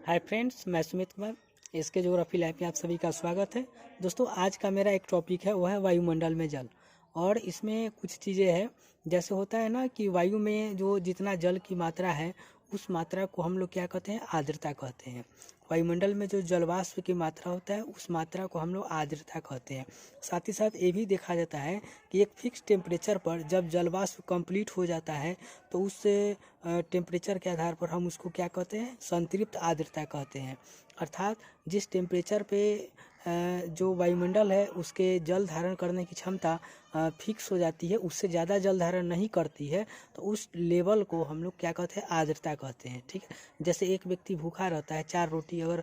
Hi friends, मैं सुमित कुमार। इसके geography lab में आप सभी का स्वागत है। दोस्तों, आज का मेरा एक टॉपिक है, वो है वायुमंडल में जल। और इसमें कुछ चीज़ें हैं, जैसे होता है ना कि वायु में जो जितना जल की मात्रा है उस मात्रा को हम लोग क्या कहते हैं, आर्द्रता कहते हैं। वायुमंडल में जो जलवाष्प की मात्रा होता है उस मात्रा को हम लोग आर्द्रता कहते हैं। साथ ही साथ ये भी देखा जाता है कि एक फिक्स टेम्परेचर पर जब जलवाष्प कंप्लीट हो जाता है तो उस टेम्परेचर के आधार पर हम उसको क्या कहते हैं, संतृप्त आर्द्रता कहते हैं। अर्थात जिस टेम्परेचर पे जो वायुमंडल है उसके जल धारण करने की क्षमता फिक्स हो जाती है, उससे ज़्यादा जल धारण नहीं करती है, तो उस लेवल को हम लोग क्या कहते हैं, आर्द्रता कहते हैं। ठीक है, जैसे एक व्यक्ति भूखा रहता है, 4 रोटी अगर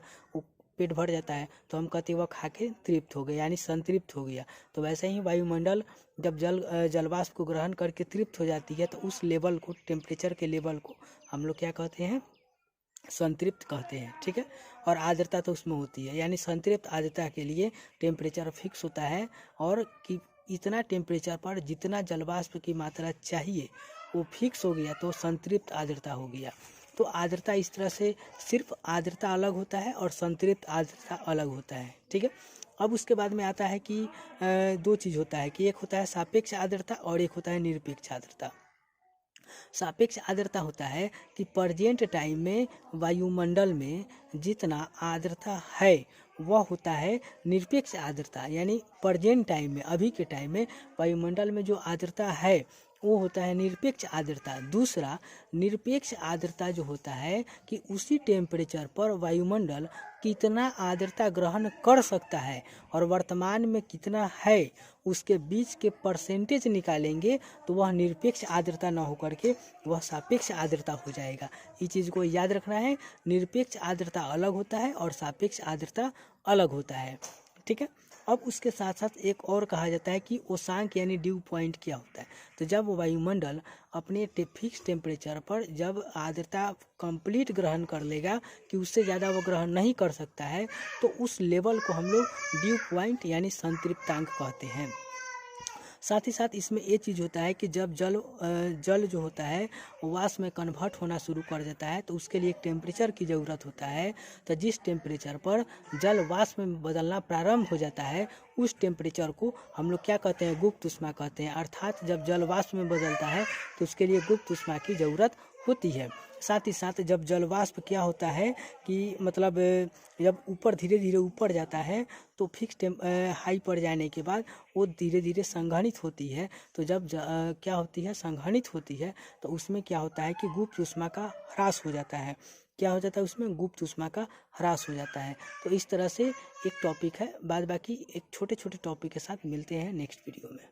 पेट भर जाता है तो हम कहते हैं वह खा के तृप्त हो गया, यानी संतृप्त हो गया। तो वैसे ही वायुमंडल जब जलवाष्प को ग्रहण करके तृप्त हो जाती है तो उस लेवल को, टेम्परेचर के लेवल को हम लोग क्या कहते हैं, संतृप्त कहते हैं। ठीक है, और आर्द्रता तो उसमें होती है, यानी संतृप्त आर्द्रता के लिए टेम्परेचर फिक्स होता है और कि इतना टेम्परेचर पर जितना जलवाष्प की मात्रा चाहिए वो फिक्स हो गया तो संतृप्त आर्द्रता हो गया। तो आर्द्रता इस तरह से, सिर्फ आर्द्रता अलग होता है और संतृप्त आर्द्रता अलग होता है। ठीक है, अब उसके बाद में आता है कि दो चीज़ होता है कि एक होता है सापेक्ष आर्द्रता और एक होता है निरपेक्ष आर्द्रता। सापेक्ष आर्द्रता होता है कि प्रेजेंट टाइम में वायुमंडल में जितना आर्द्रता है वह होता है निरपेक्ष आर्द्रता, यानी प्रेजेंट टाइम में, अभी के टाइम में वायुमंडल में जो आर्द्रता है वो होता है निरपेक्ष आर्द्रता। दूसरा, निरपेक्ष आर्द्रता जो होता है कि उसी टेम्परेचर पर वायुमंडल कितना आर्द्रता ग्रहण कर सकता है और वर्तमान में कितना है उसके बीच के परसेंटेज निकालेंगे तो वह निरपेक्ष आर्द्रता न होकर के वह सापेक्ष आर्द्रता हो जाएगा। ये चीज़ को याद रखना है, निरपेक्ष आर्द्रता अलग होता है और सापेक्ष आर्द्रता अलग होता है। ठीक है, अब उसके साथ साथ एक और कहा जाता है कि ओसांक यानी ड्यू पॉइंट क्या होता है। तो जब वायुमंडल अपने फिक्स टेम्परेचर पर जब आर्द्रता कंप्लीट ग्रहण कर लेगा कि उससे ज़्यादा वो ग्रहण नहीं कर सकता है तो उस लेवल को हम लोग ड्यू पॉइंट यानी संतृप्तांक कहते हैं। साथ ही साथ इसमें ये चीज़ होता है कि जब जल जो होता है वाष्प में कन्वर्ट होना शुरू कर देता है तो उसके लिए एक टेम्परेचर की ज़रूरत होता है। तो जिस टेम्परेचर पर जल वाष्प में बदलना प्रारंभ हो जाता है उस टेम्परेचर को हम लोग क्या कहते हैं, गुप्त ऊष्मा कहते हैं। अर्थात जब जल वाष्प में बदलता है तो उसके लिए गुप्त ऊष्मा की ज़रूरत होती है। साथ ही साथ जब जलवाष्प क्या होता है कि मतलब जब ऊपर धीरे धीरे ऊपर जाता है तो फिक्स हाई पर जाने के बाद वो धीरे धीरे संघनित होती है। तो जब क्या होती है, संघनित होती है, तो उसमें क्या होता है कि गुप्त ऊष्मा का ह्रास हो जाता है। क्या हो जाता है, उसमें गुप्त ऊष्मा का ह्रास हो जाता है। तो इस तरह से एक टॉपिक है, बाद बाकी एक छोटे छोटे टॉपिक के साथ मिलते हैं नेक्स्ट वीडियो में।